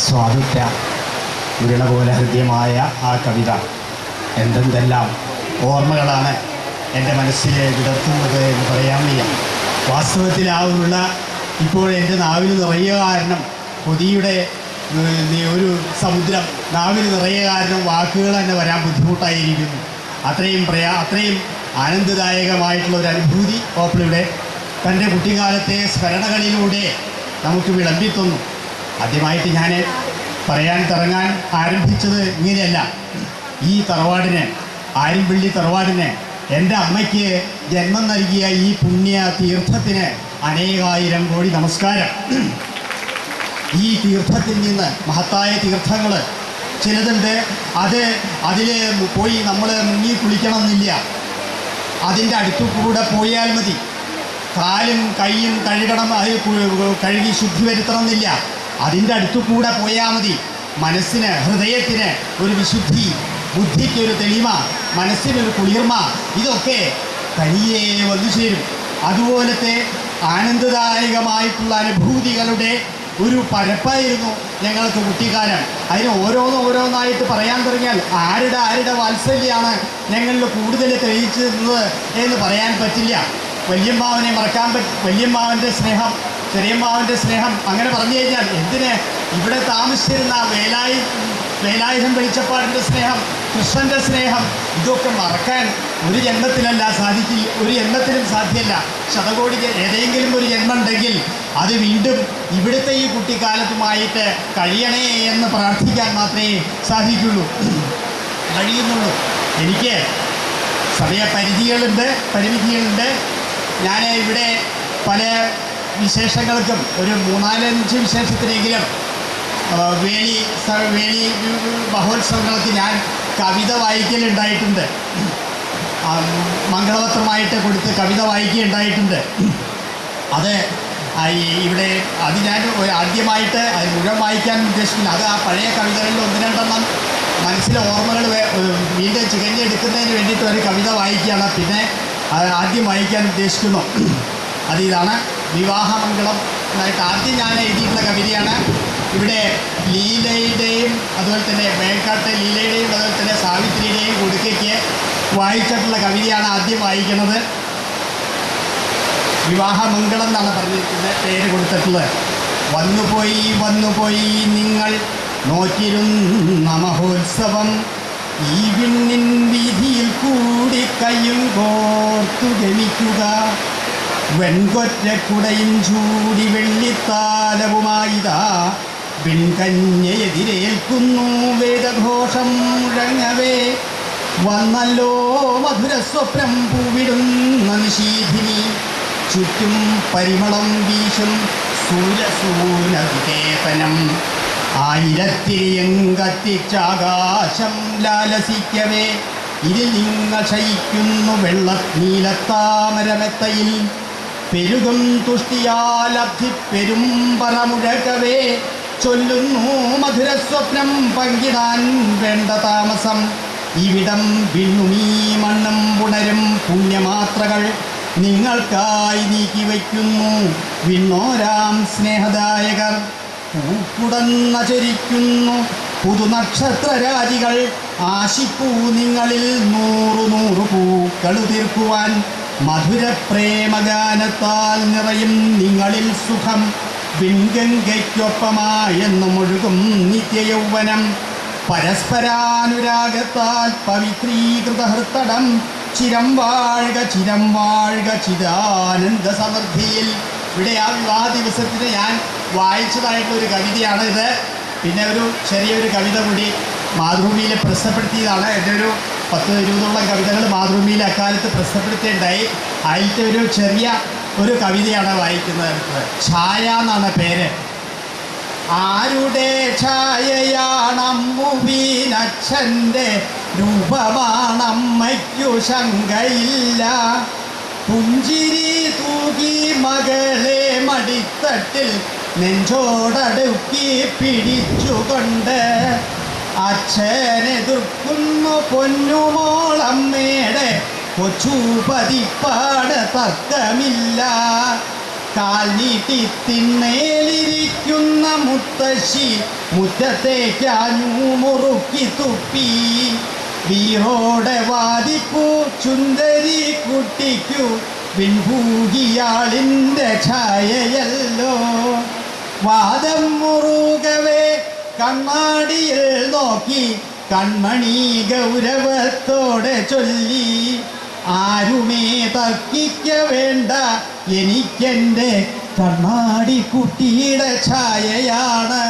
സ്വാതന്ത്ര്യ ഉരുള പോലെ ഹൃദ്യമായ ആ കവിത എന്തെന്തെല്ലാം ഓർമ്മകളാണ് എൻ്റെ മനസ്സിൽ വിടർത്തുന്നത് എന്ന് പറയാൻ വയ്യ. വാസ്തവത്തിൽ ആ ഉരുള ഇപ്പോൾ എൻ്റെ നാവിൽ നിറയുക കാരണം കൊതിയുടെ ഒരു സമുദ്രം നാവിൽ നിറയുക കാരണം വാക്കുകൾ തന്നെ വരാൻ ബുദ്ധിമുട്ടായിരിക്കുന്നു. അത്രയും ആനന്ദദായകമായിട്ടുള്ള ഒരു അനുഭൂതി ഓപ്പിളിയുടെ തൻ്റെ കുട്ടിക്കാലത്തെ സ്മരണകളിലൂടെ നമുക്ക് വിളമ്പിത്തുന്നു. ആദ്യമായിട്ട് ഞാൻ പറയാൻ തുടങ്ങാൻ ആരംഭിച്ചത് ഇങ്ങനെയല്ല. ഈ തറവാടിന്, ആര്യമ്പള്ളി തറവാടിന്, എൻ്റെ അമ്മയ്ക്ക് ജന്മം നൽകിയ ഈ പുണ്യ തീർത്ഥത്തിന് അനേകായിരം കോടി നമസ്കാരം. ഈ തീർത്ഥത്തിൽ നിന്ന് മഹത്തായ തീർത്ഥങ്ങൾ ചിലതുണ്ട്, അതിൽ പോയി നമ്മൾ മുങ്ങി കുളിക്കണമെന്നില്ല. അതിൻ്റെ അടുത്തു കൂടെ പോയാൽ മതി. കാലും കൈയും കഴുകണം, അത് കഴുകി ശുദ്ധി വരുത്തണമെന്നില്ല. അതിൻ്റെ അടുത്തു കൂടെ പോയാൽ മതി. മനസ്സിന്, ഹൃദയത്തിന് ഒരു വിശുദ്ധി, ബുദ്ധിക്കൊരു തെളിമ, മനസ്സിനൊരു കുളിർമ, ഇതൊക്കെ തനിയെ വന്നു ചേരും. അതുപോലത്തെ ആനന്ദദായകമായിട്ടുള്ള അനുഭൂതികളുടെ ഒരു പരപ്പായിരുന്നു ഞങ്ങൾക്ക് കുട്ടിക്കാലം. അതിന് ഓരോന്നായിട്ട് പറയാൻ തുടങ്ങിയാൽ ആരുടെ വാത്സല്യമാണ് ഞങ്ങളിൽ കൂടുതൽ തെളിയിച്ചു തന്നത് എന്ന് പറയാൻ പറ്റില്ല. വല്യമ്മാവനെ മറക്കാൻ വല്യമ്മാവൻ്റെ സ്നേഹം, ചെറിയമ്മാവൻ്റെ സ്നേഹം, അങ്ങനെ പറഞ്ഞു കഴിഞ്ഞാൽ എന്തിന് ഇവിടെ താമസിച്ചിരുന്ന വേലായുധം വെളിച്ചപ്പാടിൻ്റെ സ്നേഹം, കൃഷ്ണൻ്റെ സ്നേഹം, ഇതൊക്കെ മറക്കാൻ ഒരു ജന്മത്തിലും സാധ്യമല്ല. ശതകോടിക്ക് ഏതെങ്കിലും ഒരു ജന്മം ഉണ്ടെങ്കിൽ അത് വീണ്ടും ഇവിടുത്തെ ഈ കുട്ടിക്കാലത്തുമായിട്ട് കഴിയണേ എന്ന് പ്രാർത്ഥിക്കാൻ മാത്രമേ കഴിയുന്നുള്ളൂ. എനിക്ക് പരിമിതികളുണ്ട്. ഞാൻ ഇവിടെ പല വിശേഷങ്ങൾക്കും ഒരു 3-4-5 വിശേഷത്തിനെങ്കിലും വേളി മഹോത്സവങ്ങൾക്ക് ഞാൻ കവിത വായിക്കലുണ്ടായിട്ടുണ്ട്. മംഗളപത്രമായിട്ട് കൊടുത്ത് കവിത വായിക്കുകയുണ്ടായിട്ടുണ്ട്. അത് ഞാൻ ആദ്യമായിട്ട് അത് മുഴുവൻ വായിക്കാൻ ഉദ്ദേശിക്കുന്നു. അത് ആ പഴയ കവിതകളിൽ 1-2 മനസ്സിലെ ഓർമ്മകൾ വീണ്ടും ചികഞ്ഞെടുക്കുന്നതിന് വേണ്ടിയിട്ട് ഒരു കവിത വായിക്കുകയാണ്. പിന്നെ ആദ്യം വായിക്കാൻ ഉദ്ദേശിക്കുന്നു. ഇതാണ് വിവാഹമംഗളം എന്നായിട്ട് ആദ്യം ഞാൻ എഴുതിയിട്ടുള്ള കവിതയാണ്. ഇവിടെ ലീലയുടെയും അതുപോലെ തന്നെ മേൽക്കാട്ടെ ലീലയുടെയും അതുപോലെ തന്നെ സാവിത്രിയുടെയും കൊടുക്കയ്ക്ക് വായിച്ചിട്ടുള്ള കവിതയാണ് ആദ്യം വായിക്കുന്നത്. വിവാഹമംഗളം എന്നാണ് പറഞ്ഞിരിക്കുന്നത്, പേര് കൊടുത്തിട്ടുള്ളത്. വന്നുപോയി നിങ്ങൾ നോറ്റിരുന്ന മഹോത്സവം, ഈ വിണ്ണിൻ വീതിയിൽ കൂടി കയ്യും കോർത്തു ഗമിക്കുക. വെൺകൊറ്റക്കുടയും ചൂടി വെള്ളിത്താലവുമായിതാ വിൺകന്യയെതിരേൽക്കുന്നു വേദഘോഷം മുഴങ്ങവേ. വന്നല്ലോ മധുരസ്വപ്നം പൂവിടുന്ന നിശീധിനി, ചുറ്റും പരിമളം വീശും സൂര്യസൂനവികേതനം. 1000 കത്തിച്ചാകാശം ലാലസിക്കവേ, ഇതിൽ നിങ്ങൾ ശയിക്കുന്നു വെള്ളനീലത്താമരമെത്തയിൽ. പെരുകും തുഷ്ടിയാലബ്ധിപ്പെരും പറമുഴക്കവേ, ചൊല്ലുന്നു മധുരസ്വപ്നം പങ്കിടാൻ വേണ്ട താമസം. ഇവിടം വിണ്ണുമീ മണ്ണും പുണരും പുണ്യമാത്രകൾ നിങ്ങൾക്കായി നീക്കി വയ്ക്കുന്നു വിണ്ണോരാം സ്നേഹദായകർ. പൂക്കുടന്ന ചരിക്കുന്നു പുതുനക്ഷത്രരാജികൾ, ആശിപ്പൂ നിങ്ങളിൽ 100 പൂക്കളു തീർക്കുവാൻ. മധുരപ്രേമഗാനത്താൽ നിറയും നിങ്ങളിൽ സുഖം, വിൺഗംഗയ്ക്കൊപ്പമായെന്നും ഒഴുകും നിത്യയൗവനം. പരസ്പരാനുരാഗത്താൽ പവിത്രീകൃത ഹൃത്തടം, ചിരം വാഴ്ക ചിദാനന്ദ സമൃദ്ധിയിൽ. ഇവിടെ ആ വിവാഹ ദിവസത്തിന് ഞാൻ വായിച്ചതായിട്ടുള്ളൊരു കവിതയാണ് ഇത്. പിന്നെ ഒരു ചെറിയൊരു കവിത കൂടി മാതൃഭൂമിയിൽ പ്രസിദ്ധപ്പെടുത്തിയതാണ്. എൻ്റെ ഒരു 10-20 കവിതകൾ മാതൃഭൂമിയിൽ അക്കാലത്ത് പ്രസിദ്ധപ്പെടുത്തിയുണ്ടായി. അതിലത്തെ ഒരു ചെറിയ ഒരു കവിതയാണ് വായിക്കുന്നത്. ഛായ എന്നാണ് പേര്. ആരുടെ ഛായയാണമ്മുവീനച്ഛൻ്റെ രൂപമാണമ്മയ്ക്കു ശങ്കയില്ല. പുഞ്ചിരി തൂകി മകളെ മടിത്തട്ടിൽ നെഞ്ചോടടുക്കി പിടിച്ചുകൊണ്ട് അച്ഛനെതിർക്കുന്നു പൊന്നുമോളമ്മയുടെ കൊച്ചു പതിപ്പാട് തർക്കമില്ല. കാൽ നീട്ടി തിണ്ണേലിരിക്കുന്ന മുത്തശ്ശി മുറ്റത്തേക്കാഞ്ഞു മുറുക്കി തുപ്പി. വീറോടെ വാദിപ്പൂ ചുന്ദരി കുട്ടിക്കു പിൻഭൂകിയാളിൻ്റെ ഛായയല്ലോ. വാദം മുറുകവേ കണ്ണാടിയിൽ നോക്കി കൺമണി ഗൗരവത്തോടെ ചൊല്ലി, ആരുമേ തർക്കിക്ക വേണ്ട, എനിക്കെൻ്റെ കണ്ണാടി കുട്ടിയുടെ ഛായയാണ്.